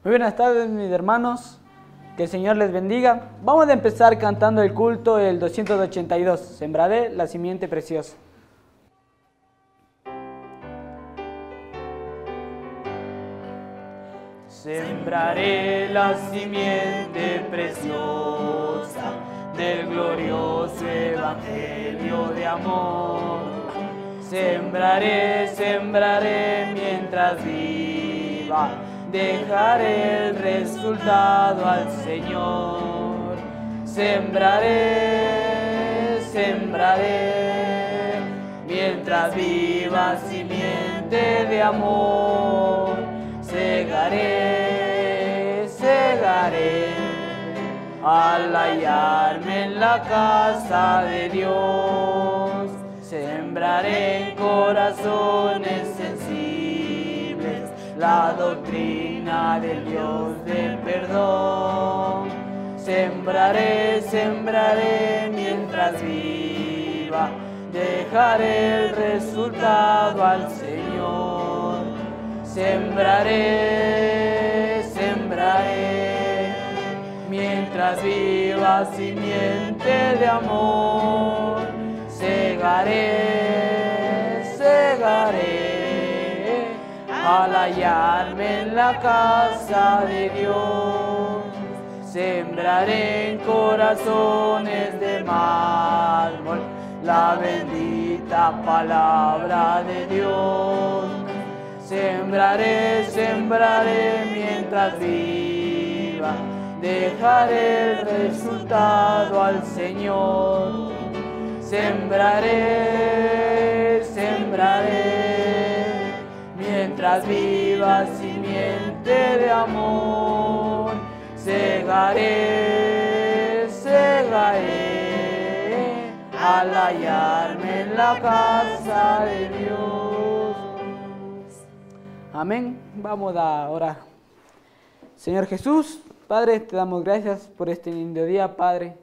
Muy buenas tardes, mis hermanos, que el Señor les bendiga. Vamos a empezar cantando el culto, el 282, Sembraré la simiente preciosa. Sembraré la simiente preciosa del glorioso evangelio de amor. Sembraré, sembraré mientras viva, dejaré el resultado al Señor. Sembraré, sembraré, mientras viva simiente de amor. Segaré, segaré, al hallarme en la casa de Dios. Sembraré en corazones sensibles la doctrina del Dios de perdón. Sembraré, sembraré mientras viva, dejaré el resultado al Señor. Sembraré, sembraré, mientras viva simiente de amor. Segaré, segaré, al hallarme en la casa de Dios. Sembraré en corazones de mármol la bendita palabra de Dios. Sembraré, sembraré mientras viva, dejaré el resultado al Señor. Sembraré, sembraré, mientras viva simiente de amor. Segaré, segaré, al hallarme en la casa de Dios. Amén. Vamos a orar. Señor Jesús, Padre, te damos gracias por este lindo día, Padre.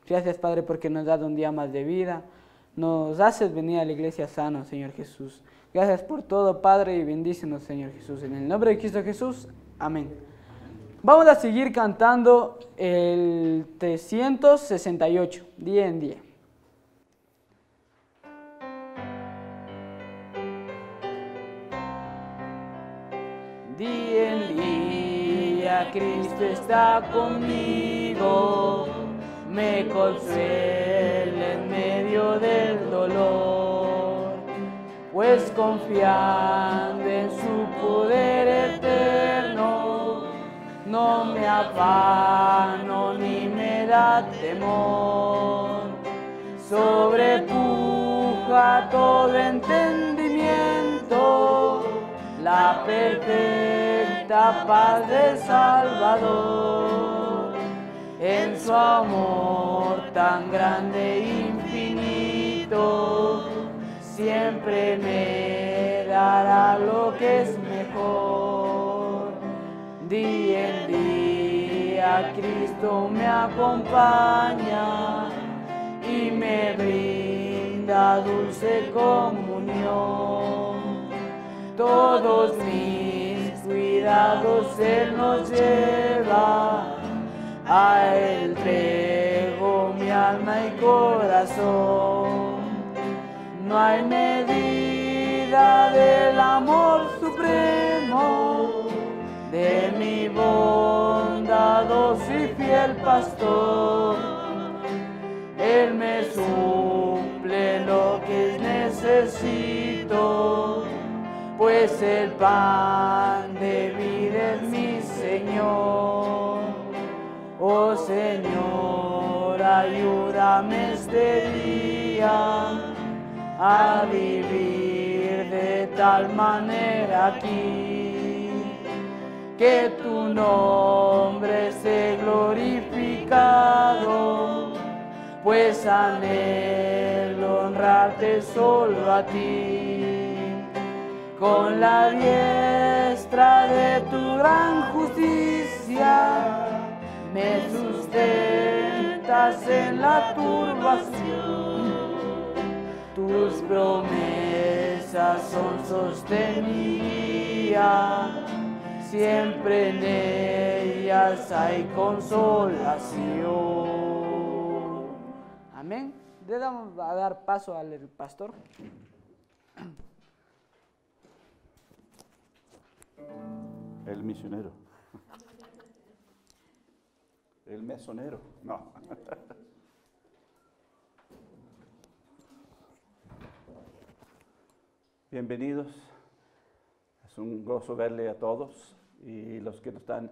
Gracias, Padre, porque nos has dado un día más de vida. Nos haces venir a la iglesia sano, Señor Jesús. Gracias por todo, Padre, y bendícenos, Señor Jesús. En el nombre de Cristo Jesús, amén. Vamos a seguir cantando el 368, día en día. Día en día Cristo está conmigo, me consuela en medio del dolor, pues confiando en su poder eterno, no me afano ni me da temor. Sobrepuja todo entendimiento la perfecta paz del Salvador. En su amor tan grande e infinito, siempre me dará lo que es mejor. Día en día Cristo me acompaña y me brinda dulce comunión. Todos mis cuidados Él nos lleva, a Él entrego mi alma y corazón. No hay medida del amor supremo de mi bondadoso y fiel pastor. Él me suple lo que necesito, pues el pan de vida es mi Señor. Oh Señor, ayúdame este día a vivir de tal manera aquí, que tu nombre sea glorificado, pues anhelo honrarte solo a ti. Con la diestra de tu gran justicia me sustentas en la turbación. Tus promesas son sostén mi guía. siempre en ellas hay consolación. Amén. Le vamos a dar paso al pastor. El misionero. El mesonero. No. Bienvenidos. Es un gozo verle a todos y los que nos están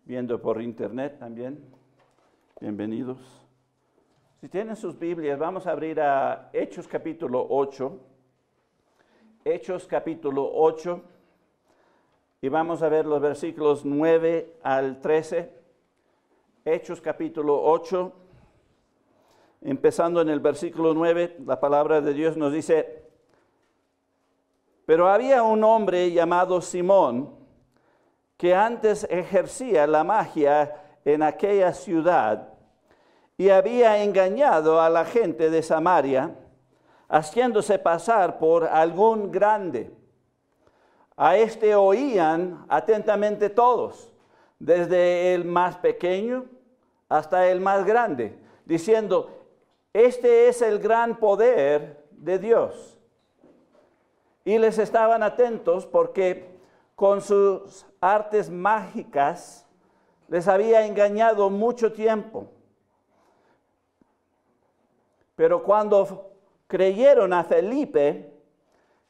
viendo por internet también. Bienvenidos. Si tienen sus Biblias, vamos a abrir a Hechos capítulo 8. Hechos capítulo 8. Y vamos a ver los versículos 9 al 13. Hechos capítulo 8. Empezando en el versículo 9, la palabra de Dios nos dice: pero había un hombre llamado Simón, que antes ejercía la magia en aquella ciudad, y había engañado a la gente de Samaria, haciéndose pasar por algún grande. A este oían atentamente todos, desde el más pequeño hasta el más grande, diciendo: este es el gran poder de Dios. Y les estaban atentos porque con sus artes mágicas les había engañado mucho tiempo. Pero cuando creyeron a Felipe,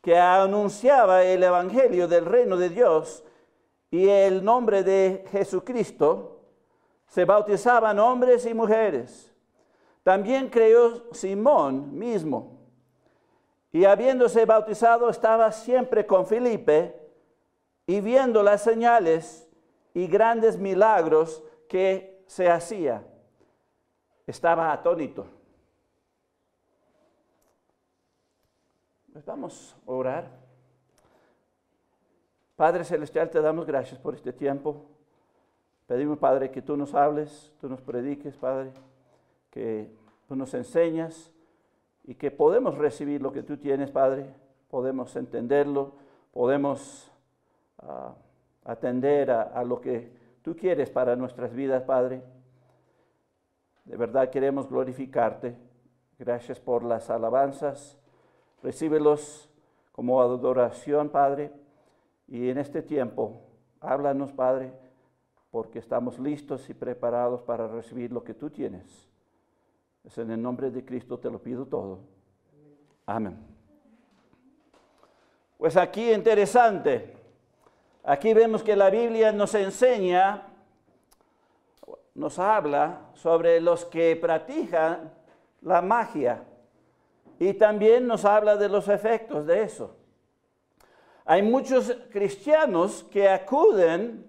que anunciaba el evangelio del reino de Dios y el nombre de Jesucristo, se bautizaban hombres y mujeres. También creyó Simón mismo, y habiéndose bautizado estaba siempre con Felipe, y viendo las señales y grandes milagros que se hacía, estaba atónito. Pues vamos a orar. Padre Celestial, te damos gracias por este tiempo. Pedimos, Padre, que tú nos hables, tú nos prediques, Padre, que tú nos enseñas y que podemos recibir lo que tú tienes, Padre. Podemos entenderlo, podemos atender a lo que tú quieres para nuestras vidas, Padre. De verdad queremos glorificarte. Gracias por las alabanzas. Recíbelos como adoración, Padre. Y en este tiempo, háblanos, Padre, porque estamos listos y preparados para recibir lo que tú tienes. Es en el nombre de Cristo te lo pido todo. Amén. Pues aquí interesante. Aquí vemos que la Biblia nos enseña, nos habla sobre los que practican la magia. Y también nos habla de los efectos de eso. Hay muchos cristianos que acuden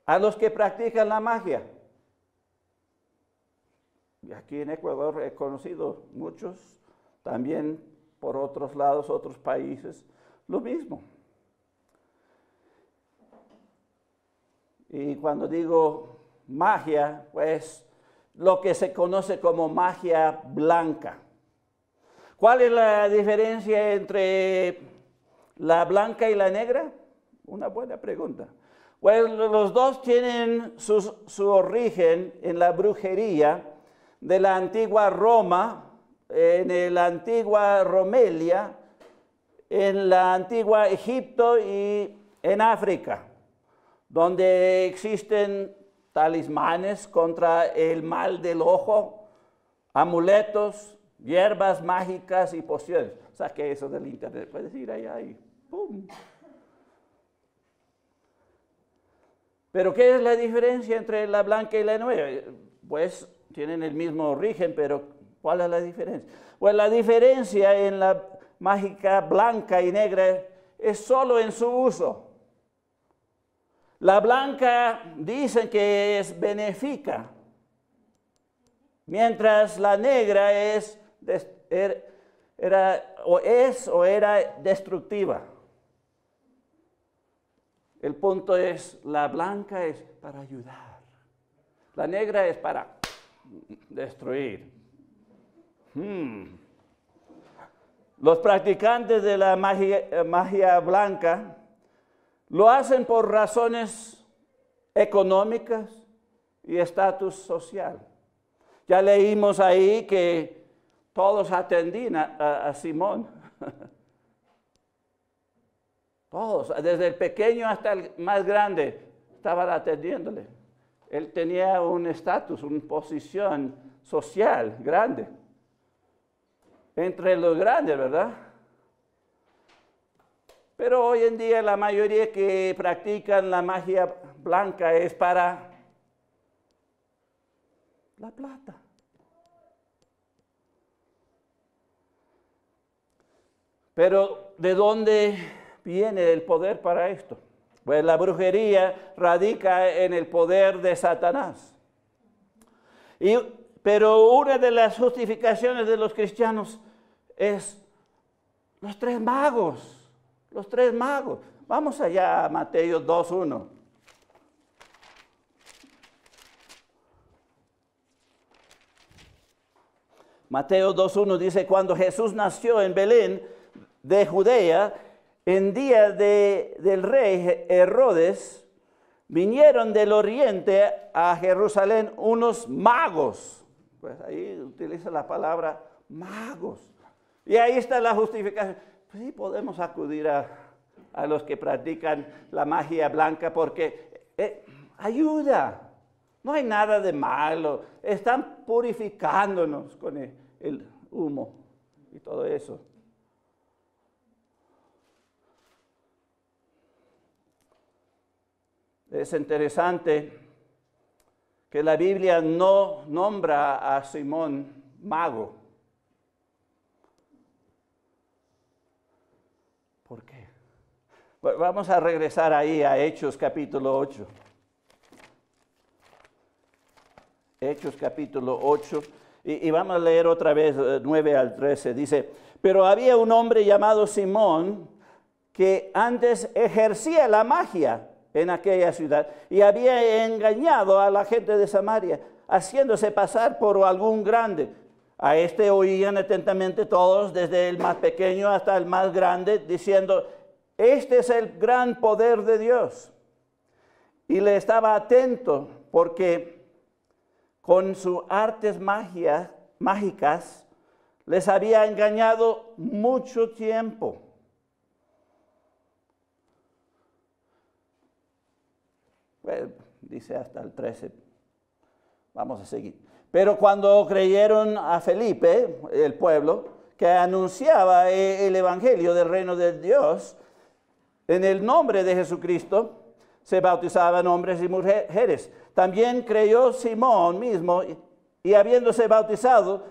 a los que practican la magia. Y aquí en Ecuador he conocido muchos, también por otros lados, otros países, lo mismo. Y cuando digo magia, pues lo que se conoce como magia blanca. ¿Cuál es la diferencia entre la blanca y la negra? Una buena pregunta. Pues los dos tienen su origen en la brujería de la antigua Roma, en la antigua Romelia, en la antigua Egipto y en África, donde existen talismanes contra el mal del ojo, amuletos, hierbas mágicas y pociones. Saque eso del internet, puedes ir allá y ¡pum! Pero ¿qué es la diferencia entre la blanca y la negra? Pues tienen el mismo origen, pero ¿cuál es la diferencia? Pues la diferencia en la mágica blanca y negra es solo en su uso. La blanca dicen que es benéfica, mientras la negra era destructiva. El punto es, la blanca es para ayudar, la negra es para destruir. Los practicantes de la magia blanca lo hacen por razones económicas y estatus social. Ya leímos ahí que todos atendían a Simón. Todos, desde el pequeño hasta el más grande, estaban atendiéndole. Él tenía un estatus, una posición social grande. Entre los grandes, ¿verdad? Pero hoy en día la mayoría que practican la magia blanca es para la plata. Pero ¿de dónde viene el poder para esto? Pues la brujería radica en el poder de Satanás. Pero una de las justificaciones de los cristianos es los tres magos. Los tres magos. Vamos allá a Mateo 2:1. Mateo 2:1 dice, cuando Jesús nació en Belén de Judea, en día del rey Herodes, vinieron del oriente a Jerusalén unos magos. Pues ahí utiliza la palabra magos. Y ahí está la justificación. Pues sí, podemos acudir a los que practican la magia blanca porque ayuda. No hay nada de malo. Están purificándonos con el humo y todo eso. Es interesante que la Biblia no nombra a Simón mago. ¿Por qué? Vamos a regresar ahí a Hechos capítulo 8. Hechos capítulo 8. Y vamos a leer otra vez 9 al 13. Dice, pero había un hombre llamado Simón que antes ejercía la magia en aquella ciudad y había engañado a la gente de Samaria, haciéndose pasar por algún grande. A este oían atentamente todos, desde el más pequeño hasta el más grande, diciendo, este es el gran poder de Dios. Y le estaba atento porque con sus artes mágicas les había engañado mucho tiempo. Bueno, dice hasta el 13. Vamos a seguir. Pero cuando creyeron a Felipe, el pueblo, que anunciaba el evangelio del reino de Dios, en el nombre de Jesucristo, se bautizaban hombres y mujeres. También creyó Simón mismo, y habiéndose bautizado,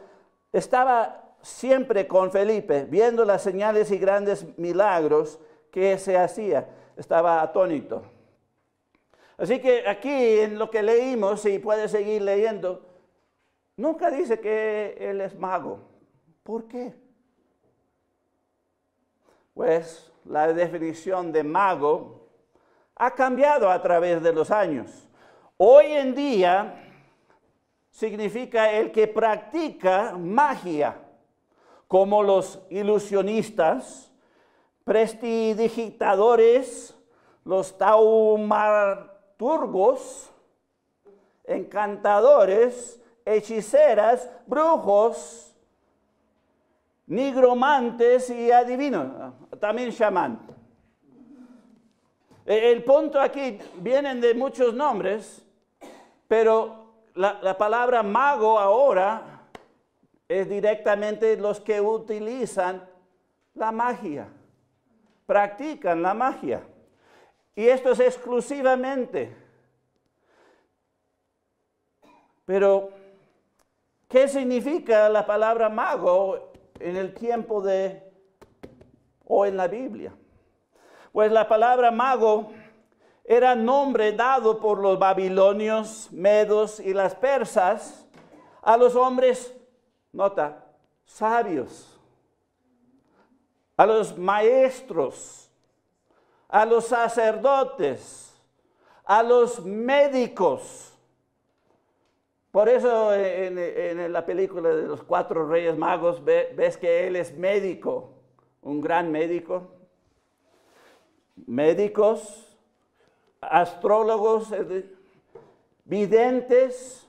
estaba siempre con Felipe, viendo las señales y grandes milagros que se hacía. Estaba atónito. Así que aquí en lo que leímos, y puede seguir leyendo, nunca dice que él es mago. ¿Por qué? Pues la definición de mago ha cambiado a través de los años. Hoy en día significa el que practica magia, como los ilusionistas, prestidigitadores, los taumaturgos, encantadores, hechiceras, brujos, nigromantes y adivinos, también chamán. El punto aquí, vienen de muchos nombres, pero la palabra mago ahora es directamente los que utilizan la magia, practican la magia. Y esto es exclusivamente. Pero, ¿qué significa la palabra mago en el tiempo o en la Biblia? Pues la palabra mago era nombre dado por los babilonios, medos y las persas a los hombres, nota, sabios, a los maestros, a los sacerdotes, a los médicos. Por eso en la película de los 4 Reyes Magos ves que él es médico, un gran médico. Médicos, astrólogos, videntes,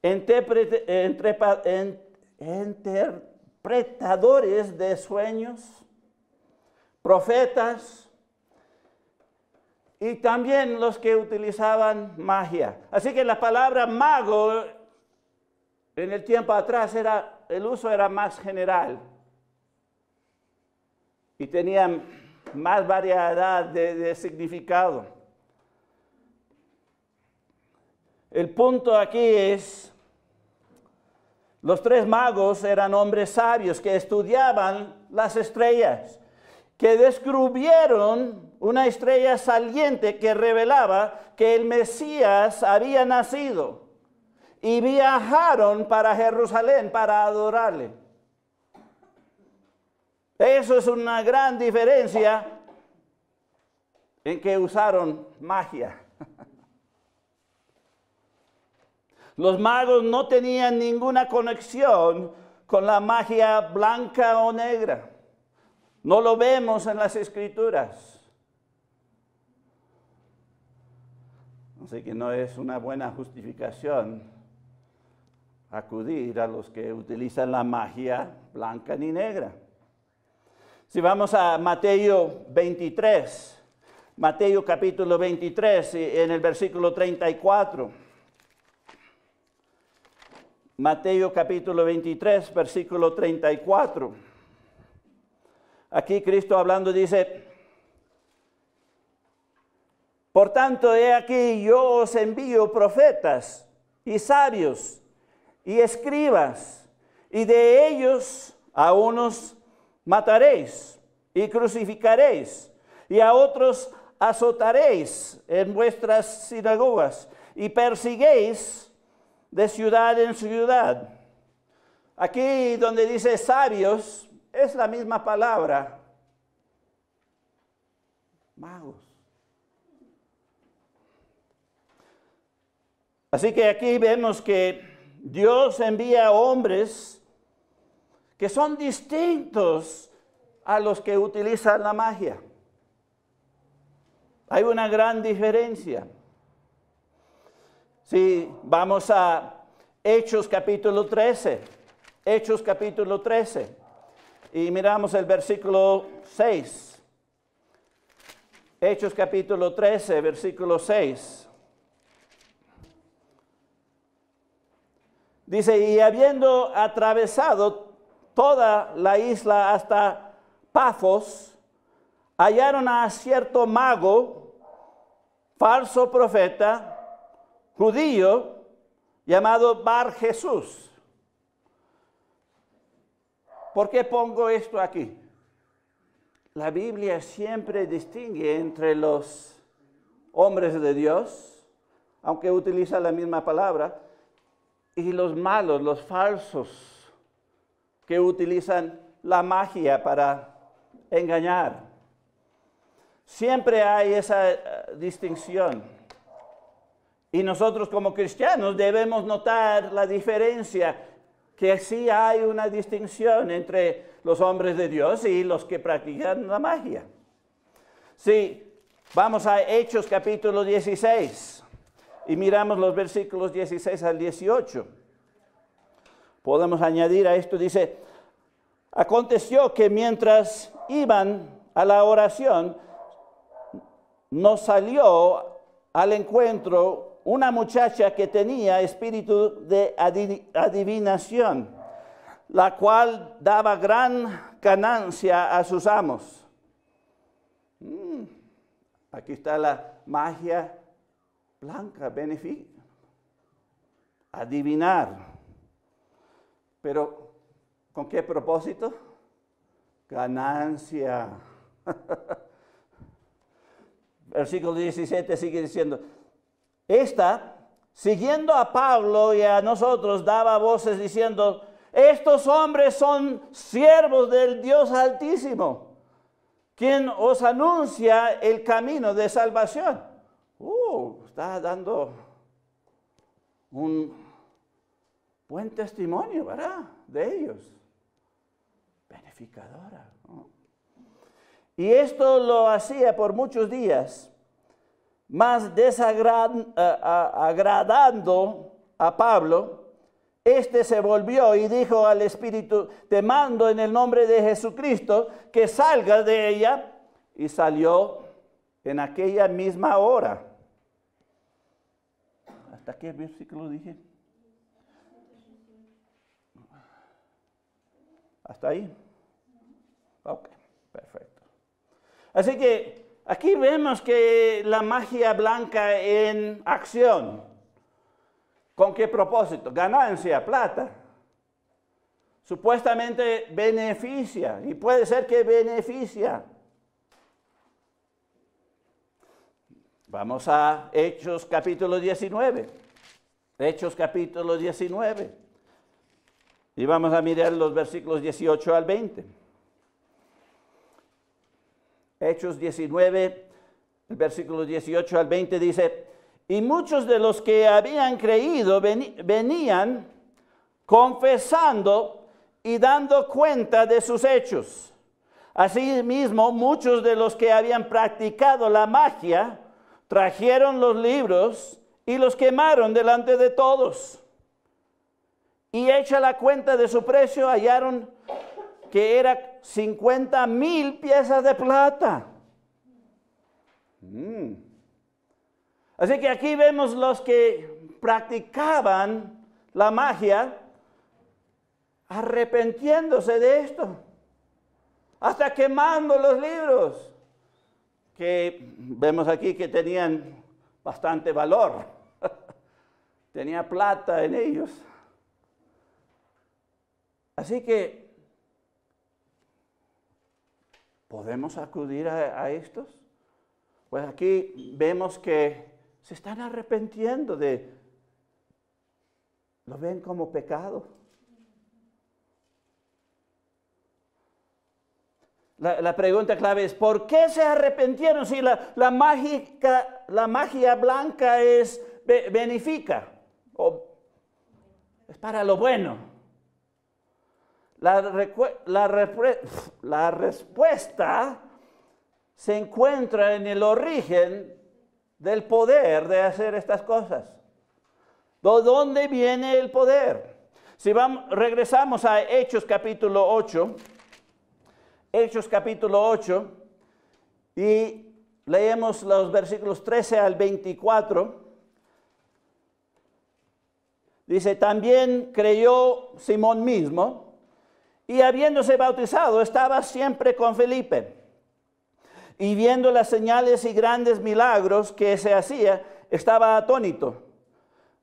interpretadores de sueños, profetas, y también los que utilizaban magia. Así que la palabra mago en el tiempo atrás el uso era más general y tenía más variedad de significado. El punto aquí es, los tres magos eran hombres sabios que estudiaban las estrellas, que descubrieron una estrella saliente que revelaba que el Mesías había nacido y viajaron para Jerusalén para adorarle. Eso es una gran diferencia en que usaron magia. Los magos no tenían ninguna conexión con la magia blanca o negra. No lo vemos en las Escrituras. Así que no es una buena justificación acudir a los que utilizan la magia blanca ni negra. Si vamos a Mateo 23, Mateo capítulo 23, en el versículo 34. Mateo capítulo 23, versículo 34. Aquí Cristo hablando dice: por tanto, he aquí yo os envío profetas y sabios y escribas, y de ellos a unos mataréis y crucificaréis, y a otros azotaréis en vuestras sinagogas, y persiguéis de ciudad en ciudad. Aquí donde dice sabios, es la misma palabra, magos. Así que aquí vemos que Dios envía hombres que son distintos a los que utilizan la magia. Hay una gran diferencia. Si vamos a Hechos capítulo 13, Hechos capítulo 13, y miramos el versículo 6. Hechos capítulo 13, versículo 6. Dice: y habiendo atravesado toda la isla hasta Pafos, hallaron a cierto mago, falso profeta, judío, llamado Bar Jesús. ¿Por qué pongo esto aquí? La Biblia siempre distingue entre los hombres de Dios, aunque utiliza la misma palabra, y los malos, los falsos, que utilizan la magia para engañar. Siempre hay esa distinción. Y nosotros como cristianos debemos notar la diferencia, que sí hay una distinción entre los hombres de Dios y los que practican la magia. Sí, vamos a Hechos capítulo 16. Y miramos los versículos 16 al 18. Podemos añadir a esto, dice: aconteció que mientras iban a la oración, nos salió al encuentro una muchacha que tenía espíritu de adivinación, la cual daba gran ganancia a sus amos. Aquí está la magia blanca, adivinar. Pero, ¿con qué propósito? Ganancia. Versículo 17 sigue diciendo: esta, siguiendo a Pablo y a nosotros, daba voces diciendo: estos hombres son siervos del Dios Altísimo, quien os anuncia el camino de salvación. Está dando un buen testimonio, ¿verdad?, de ellos. Beneficadora, ¿no? Y esto lo hacía por muchos días, mas agradando a Pablo, este se volvió y dijo al espíritu: te mando en el nombre de Jesucristo que salgas de ella. Y salió en aquella misma hora. ¿Hasta qué versículo dije? ¿Hasta ahí? Ok, perfecto. Así que aquí vemos que la magia blanca en acción. ¿Con qué propósito? Ganancia, plata. Supuestamente beneficia, y puede ser que beneficia. Vamos a Hechos capítulo 19. Hechos capítulo 19. Y vamos a mirar los versículos 18 al 20. Hechos 19, el versículo 18 al 20 dice: y muchos de los que habían creído venían confesando y dando cuenta de sus hechos. Asimismo, muchos de los que habían practicado la magia trajeron los libros y los quemaron delante de todos. Y hecha la cuenta de su precio, hallaron que era 50,000 piezas de plata. Así que aquí vemos los que practicaban la magia arrepintiéndose de esto, hasta quemando los libros, que vemos aquí que tenían bastante valor. Tenía plata en ellos. Así que, ¿podemos acudir a estos? Pues aquí vemos que se están arrepintiendo lo ven como pecado. La pregunta clave es: ¿por qué se arrepintieron si la magia blanca beneficia? O es para lo bueno. La respuesta se encuentra en el origen del poder de hacer estas cosas. ¿De dónde viene el poder? Si regresamos a Hechos capítulo 8, Hechos capítulo 8, y leemos los versículos 13 al 24. Dice: también creyó Simón mismo, y habiéndose bautizado, estaba siempre con Felipe. Y viendo las señales y grandes milagros que se hacía, estaba atónito.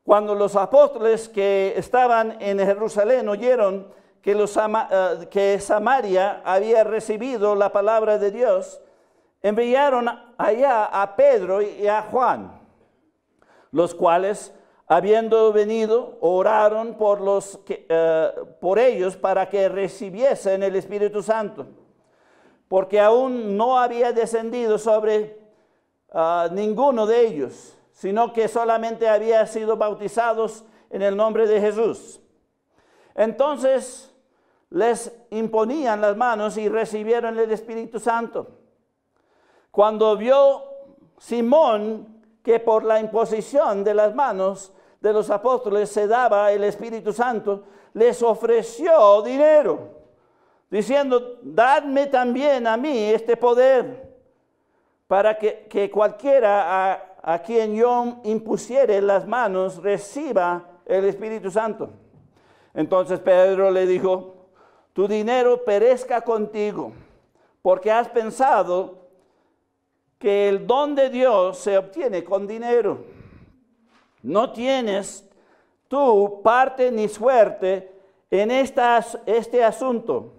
Cuando los apóstoles que estaban en Jerusalén oyeron que Samaria había recibido la palabra de Dios, enviaron allá a Pedro y a Juan, los cuales, habiendo venido, oraron por ellos para que recibiesen el Espíritu Santo, porque aún no había descendido sobre ninguno de ellos, sino que solamente había sido bautizados en el nombre de Jesús. Entonces les imponían las manos y recibieron el Espíritu Santo. Cuando vio Simón que por la imposición de las manos de los apóstoles se daba el Espíritu Santo, les ofreció dinero, diciendo: dadme también a mí este poder, para que cualquiera a quien yo impusiere las manos reciba el Espíritu Santo. Entonces Pedro le dijo: tu dinero perezca contigo, porque has pensado que el don de Dios se obtiene con dinero. No tienes tú parte ni suerte en este asunto,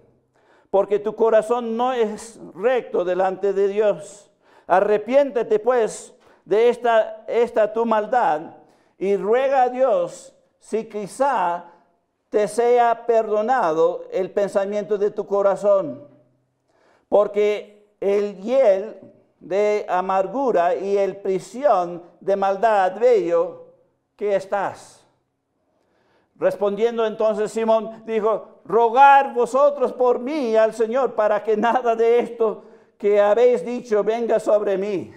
porque tu corazón no es recto delante de Dios. Arrepiéntete pues de esta tu maldad y ruega a Dios si quizá te sea perdonado el pensamiento de tu corazón, porque el hiel de amargura y el prisión de maldad bello que estás. Respondiendo entonces Simón dijo: rogad vosotros por mí al Señor para que nada de esto que habéis dicho venga sobre mí.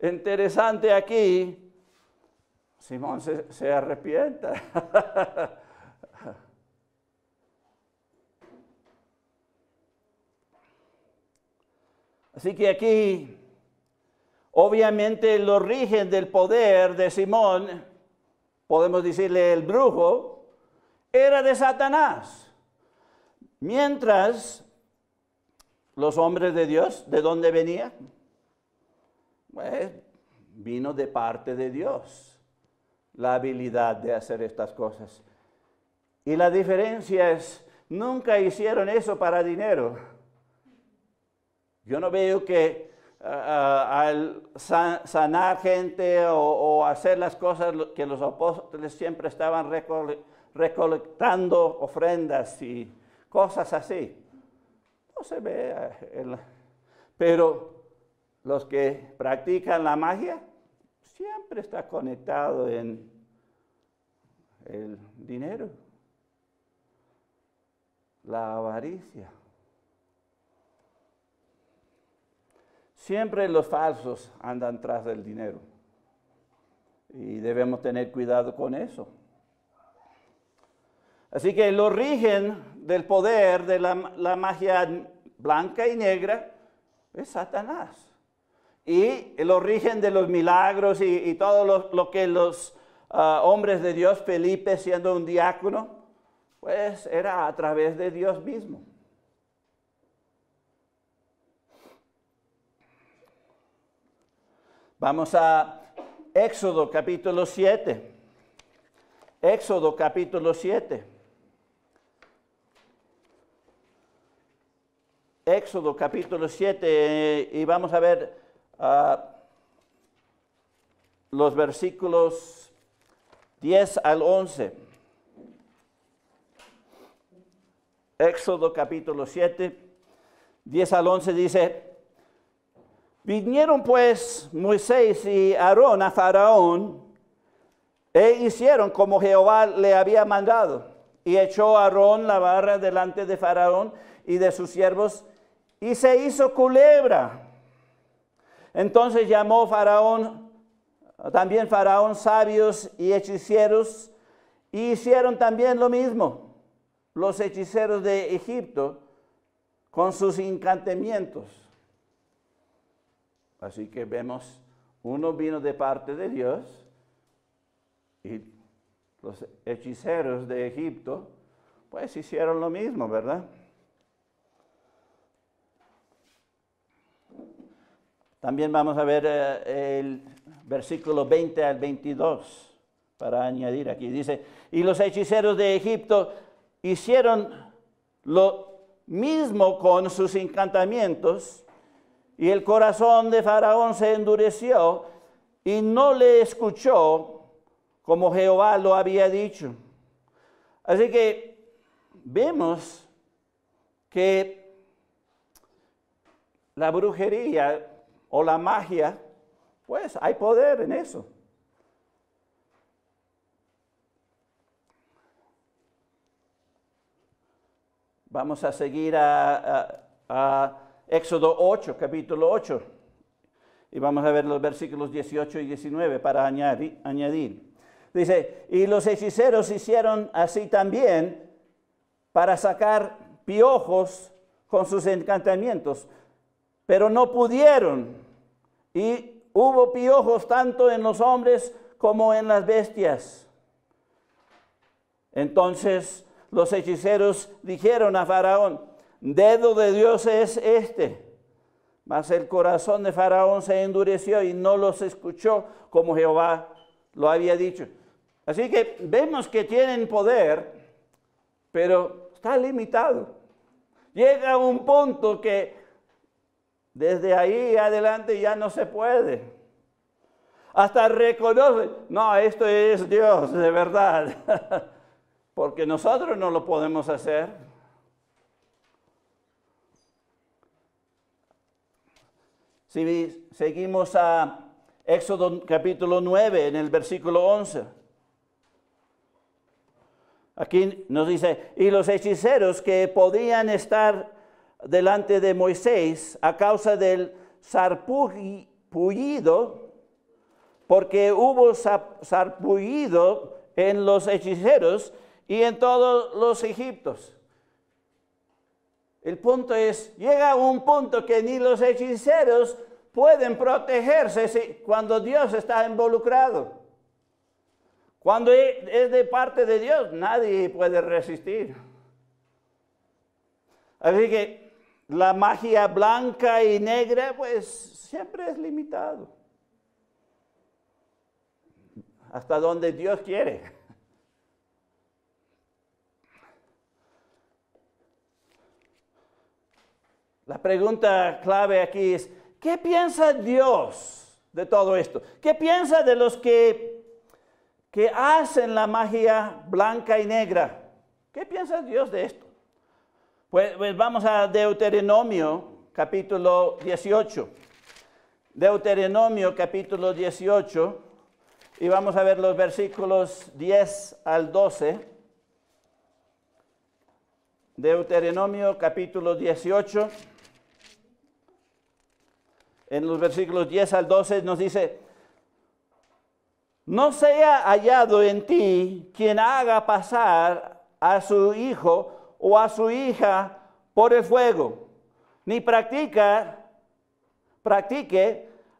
interesante aquí, Simón se arrepienta. Así que aquí, obviamente, el origen del poder de Simón, podemos decirle el brujo, era de Satanás. Mientras los hombres de Dios, ¿de dónde venían? Pues vino de parte de Dios la habilidad de hacer estas cosas. Y la diferencia es, nunca hicieron eso para dinero. Yo no veo que al sanar gente o hacer las cosas que los apóstoles siempre estaban recolectando ofrendas y cosas así. No se ve. Pero los que practican la magia siempre está conectado en el dinero, la avaricia. Siempre los falsos andan tras del dinero y debemos tener cuidado con eso. Así que el origen del poder de la magia blanca y negra es Satanás. Y el origen de los milagros y todo lo que los hombres de Dios, Felipe siendo un diácono, pues era a través de Dios mismo. Vamos a Éxodo capítulo 7. Éxodo capítulo 7. Éxodo capítulo 7 y vamos a ver los versículos 10 al 11. Éxodo capítulo 7, 10 al 11 dice: vinieron pues Moisés y Aarón a Faraón e hicieron como Jehová le había mandado. Y echó Aarón la vara delante de Faraón y de sus siervos y se hizo culebra. Entonces llamó también Faraón sabios y hechiceros y hicieron también lo mismo los hechiceros de Egipto con sus encantamientos. Así que vemos, uno vino de parte de Dios y los hechiceros de Egipto pues hicieron lo mismo, ¿verdad? También vamos a ver el versículo 20 al 22 para añadir aquí. Dice, y los hechiceros de Egipto hicieron lo mismo con sus encantamientos y el corazón de Faraón se endureció y no le escuchó como Jehová lo había dicho. Así que vemos que la brujería o la magia, pues hay poder en eso. Vamos a seguir a Éxodo 8, capítulo 8. Y vamos a ver los versículos 18 y 19 para añadir. Dice, y los hechiceros hicieron así también para sacar piojos con sus encantamientos, pero no pudieron. Y hubo piojos tanto en los hombres como en las bestias. Entonces los hechiceros dijeron a Faraón, dedo de Dios es este. Mas el corazón de Faraón se endureció y no los escuchó como Jehová lo había dicho. Así que vemos que tienen poder, pero está limitado. Llega un punto que desde ahí adelante ya no se puede. Hasta reconoce, no, esto es Dios de verdad. Porque nosotros no lo podemos hacer. Si seguimos a Éxodo capítulo 9 en el versículo 11. Aquí nos dice, y los hechiceros que podían estar delante de Moisés a causa del sarpullido porque hubo sarpullido en los hechiceros y en todos los egipcios. El punto es, llega un punto que ni los hechiceros pueden protegerse cuando Dios está involucrado. Cuando es de parte de Dios, nadie puede resistir. Así que la magia blanca y negra, pues siempre es limitado. Hasta donde Dios quiere. La pregunta clave aquí es, ¿qué piensa Dios de todo esto? ¿Qué piensa de los que hacen la magia blanca y negra? ¿Qué piensa Dios de esto? Pues vamos a Deuteronomio capítulo 18. Deuteronomio capítulo 18 y vamos a ver los versículos 10 al 12. Deuteronomio capítulo 18. En los versículos 10 al 12 nos dice, no sea hallado en ti quien haga pasar a su hijo o a su hija por el fuego, ni practique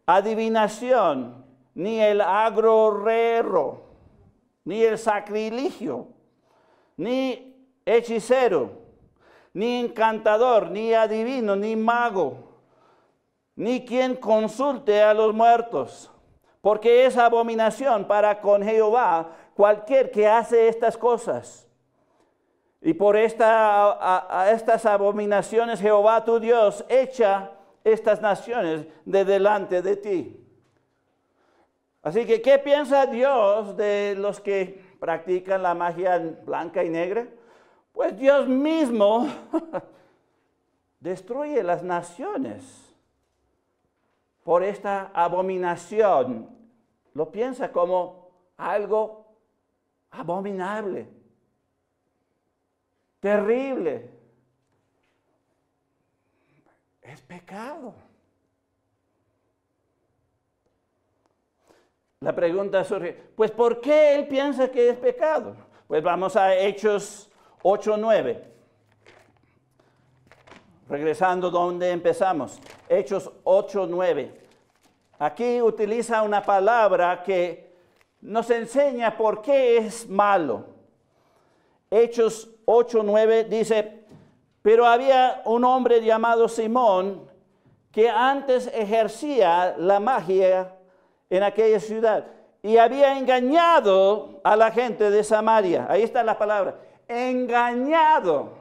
adivinación, ni el agorero, ni el sacrilegio, ni hechicero, ni encantador, ni adivino, ni mago, ni quien consulte a los muertos, porque es abominación para con Jehová cualquier que hace estas cosas. Y por estas abominaciones Jehová tu Dios echa estas naciones de delante de ti. Así que, ¿qué piensa Dios de los que practican la magia blanca y negra? Pues Dios mismo destruye las naciones por esta abominación. Lo piensa como algo abominable, terrible. Es pecado. La pregunta surge, pues ¿por qué él piensa que es pecado? Pues vamos a Hechos 8:9. Regresando donde empezamos, Hechos 8:9. Aquí utiliza una palabra que nos enseña por qué es malo. Hechos 8:9 dice, pero había un hombre llamado Simón que antes ejercía la magia en aquella ciudad y había engañado a la gente de Samaria. Ahí está la palabra, engañado.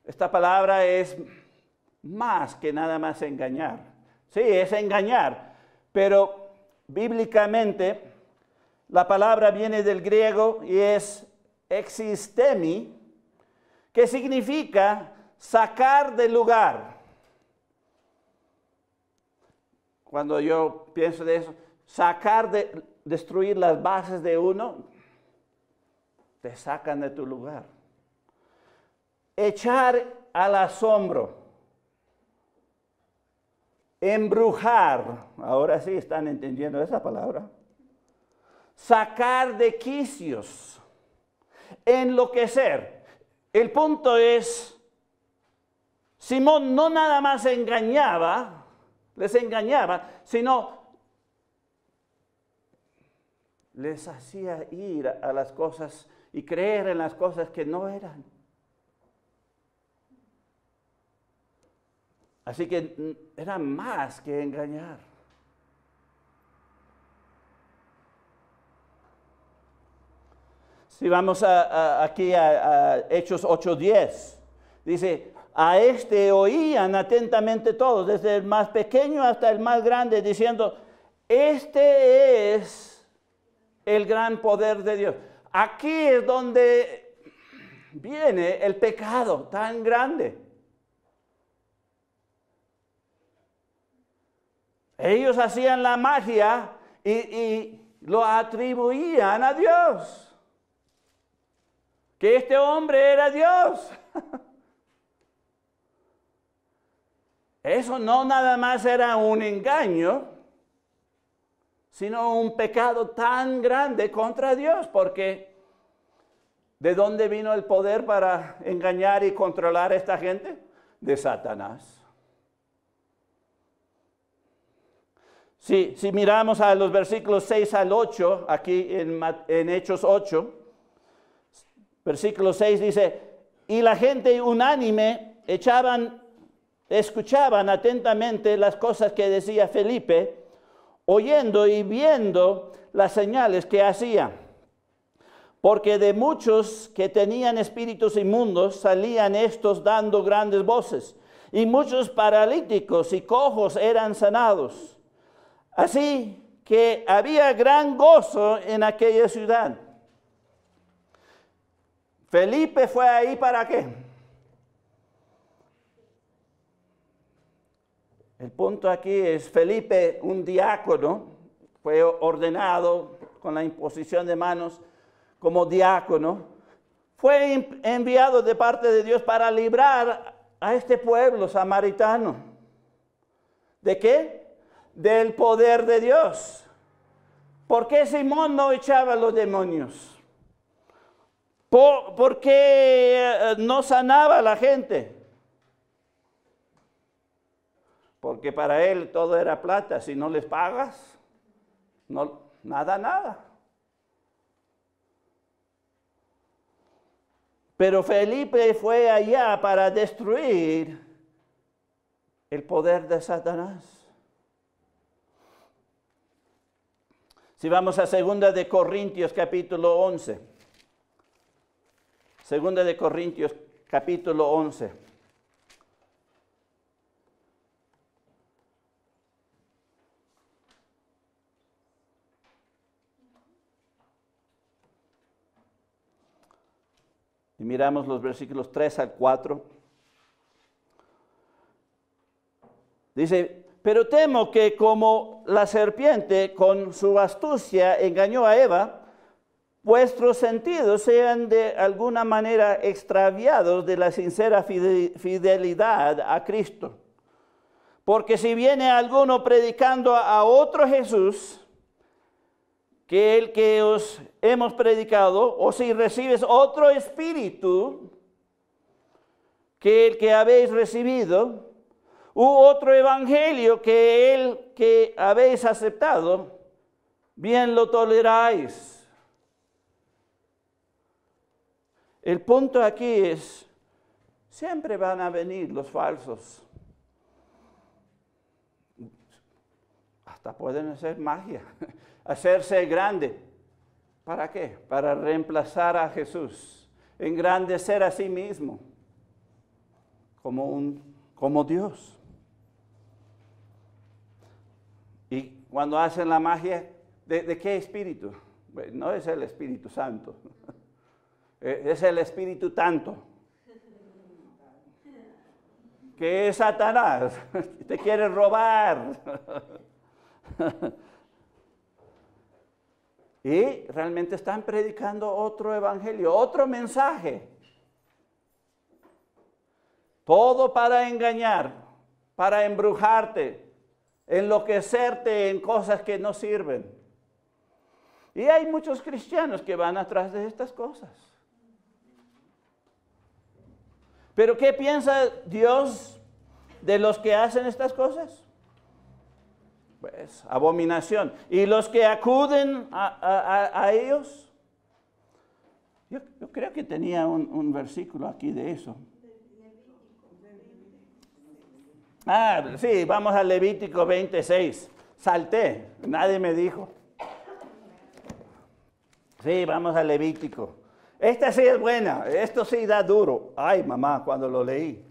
Esta palabra es más que nada más engañar. Sí, es engañar, pero bíblicamente la palabra viene del griego y es existemi, que significa sacar del lugar. Cuando yo pienso de eso, destruir las bases de uno, te sacan de tu lugar. Echar al asombro, embrujar, ahora sí están entendiendo esa palabra, sacar de quicios, enloquecer. El punto es, Simón no nada más les engañaba, sino les hacía ir a las cosas y creer en las cosas que no eran. Así que era más que engañar. Si vamos aquí a Hechos 8:10, dice, a este oían atentamente todos, desde el más pequeño hasta el más grande, diciendo, este es el gran poder de Dios. Aquí es donde viene el pecado tan grande. Ellos hacían la magia y lo atribuían a Dios. Que este hombre era Dios. Eso no nada más era un engaño, sino un pecado tan grande contra Dios, porque ¿de dónde vino el poder para engañar y controlar a esta gente? De Satanás. Si miramos a los versículos 6 al 8, aquí en Hechos 8, versículo 6 dice, y la gente unánime escuchaban atentamente las cosas que decía Felipe, oyendo y viendo las señales que hacía. Porque de muchos que tenían espíritus inmundos salían estos dando grandes voces, y muchos paralíticos y cojos eran sanados. Así que había gran gozo en aquella ciudad. Felipe fue ahí ¿para qué? El punto aquí es Felipe, un diácono, fue ordenado con la imposición de manos como diácono, fue enviado de parte de Dios para librar a este pueblo samaritano. ¿De qué? Del poder de Dios. ¿Por qué Simón no echaba los demonios? ¿Por qué no sanaba a la gente? Porque para él todo era plata. Si no les pagas, no, nada. Pero Felipe fue allá para destruir el poder de Satanás. Si vamos a 2 de Corintios capítulo 11. 2 de Corintios capítulo 11. Y miramos los versículos 3 al 4. Dice, pero temo que como la serpiente con su astucia engañó a Eva, vuestros sentidos sean de alguna manera extraviados de la sincera fidelidad a Cristo. Porque si viene alguno predicando a otro Jesús, que el que os hemos predicado, o si recibes otro espíritu que el que habéis recibido, u otro evangelio que el que habéis aceptado, bien lo toleráis. El punto aquí es, siempre van a venir los falsos. Hasta pueden hacer magia, hacerse grande. ¿Para qué? Para reemplazar a Jesús, engrandecer a sí mismo como Dios. Y cuando hacen la magia, ¿de qué espíritu? No es el Espíritu Santo, es el Espíritu Tanto, que es Satanás, te quiere robar. Y realmente están predicando otro evangelio, otro mensaje. Todo para engañar, para embrujarte, enloquecerte en cosas que no sirven. Y hay muchos cristianos que van atrás de estas cosas. Pero ¿qué piensa Dios de los que hacen estas cosas? Pues abominación. Y los que acuden a ellos, yo creo que tenía un versículo aquí de eso. Sí, vamos a Levítico 26. Salté, nadie me dijo. Sí, vamos a Levítico. Esta sí es buena, esto sí da duro. Ay, mamá, cuando lo leí.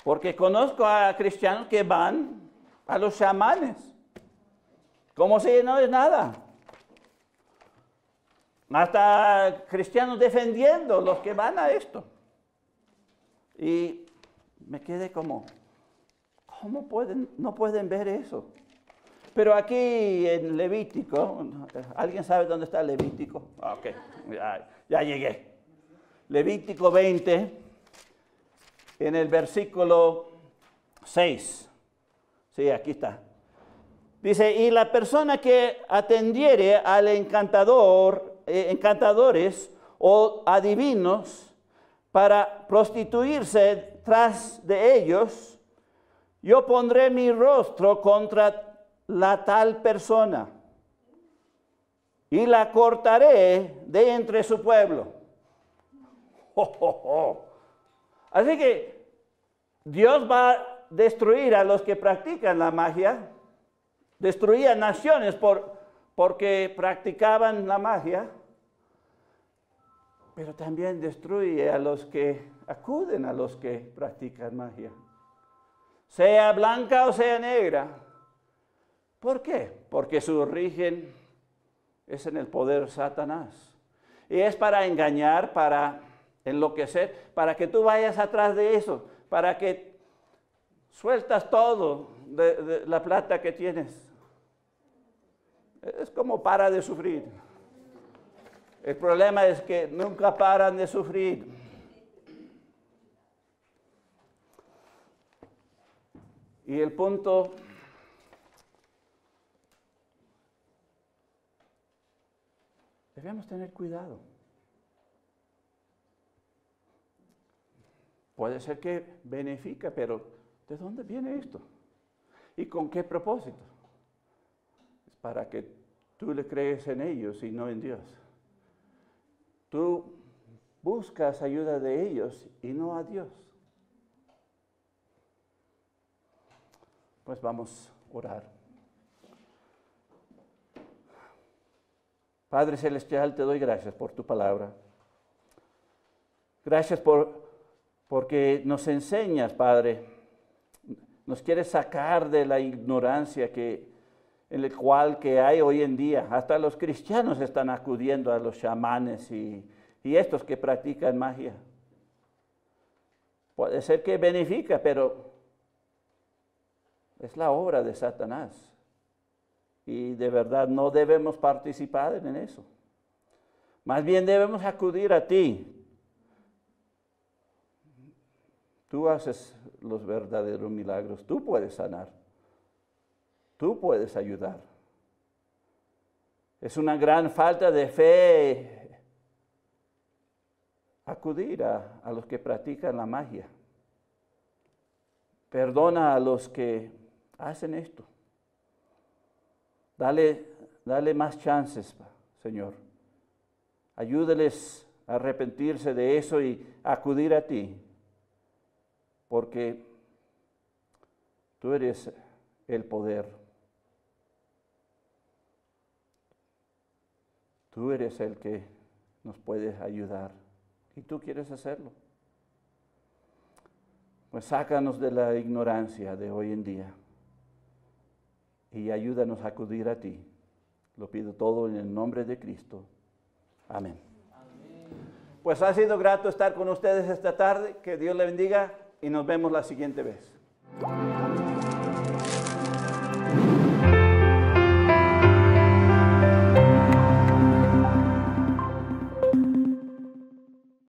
Porque conozco a cristianos que van a los chamanes, como si no es nada. Hasta cristianos defendiendo los que van a esto. Y me quedé como, ¿cómo no pueden ver eso? Pero aquí en Levítico, ¿alguien sabe dónde está Levítico? Ok, ya llegué. Levítico 20, en el versículo 6. Sí, aquí está. Dice, y la persona que atendiere al encantadores o adivinos para prostituirse tras de ellos, yo pondré mi rostro contra la tal persona y la cortaré de entre su pueblo. Así que Dios va a destruir a los que practican la magia, destruía naciones porque practicaban la magia, pero también destruye a los que acuden a los que practican magia, sea blanca o sea negra. ¿Por qué? Porque su origen es en el poder de Satanás. Y es para engañar, para enloquecer, para que tú vayas atrás de eso, para que sueltas todo de la plata que tienes. Es como para de sufrir. El problema es que nunca paran de sufrir. Y el punto debemos tener cuidado. Puede ser que beneficia, pero ¿de dónde viene esto? ¿Y con qué propósito? Es para que tú le crees en ellos y no en Dios. Tú buscas ayuda de ellos y no a Dios. Pues vamos a orar. Padre Celestial, te doy gracias por tu palabra. Gracias porque nos enseñas, Padre. Nos quieres sacar de la ignorancia en el cual que hay hoy en día. Hasta los cristianos están acudiendo a los chamanes y estos que practican magia. Puede ser que beneficia, pero es la obra de Satanás. Y de verdad no debemos participar en eso. Más bien debemos acudir a ti. Tú haces los verdaderos milagros. Tú puedes sanar. Tú puedes ayudar. Es una gran falta de fe acudir a los que practican la magia. Perdona a los que hacen esto. Dale más chances, Señor. Ayúdeles a arrepentirse de eso y acudir a ti. Porque tú eres el poder. Tú eres el que nos puede ayudar. Y tú quieres hacerlo. Pues sácanos de la ignorancia de hoy en día. Y ayúdanos a acudir a ti. Lo pido todo en el nombre de Cristo. Amén. Pues ha sido grato estar con ustedes esta tarde. Que Dios le bendiga y nos vemos la siguiente vez.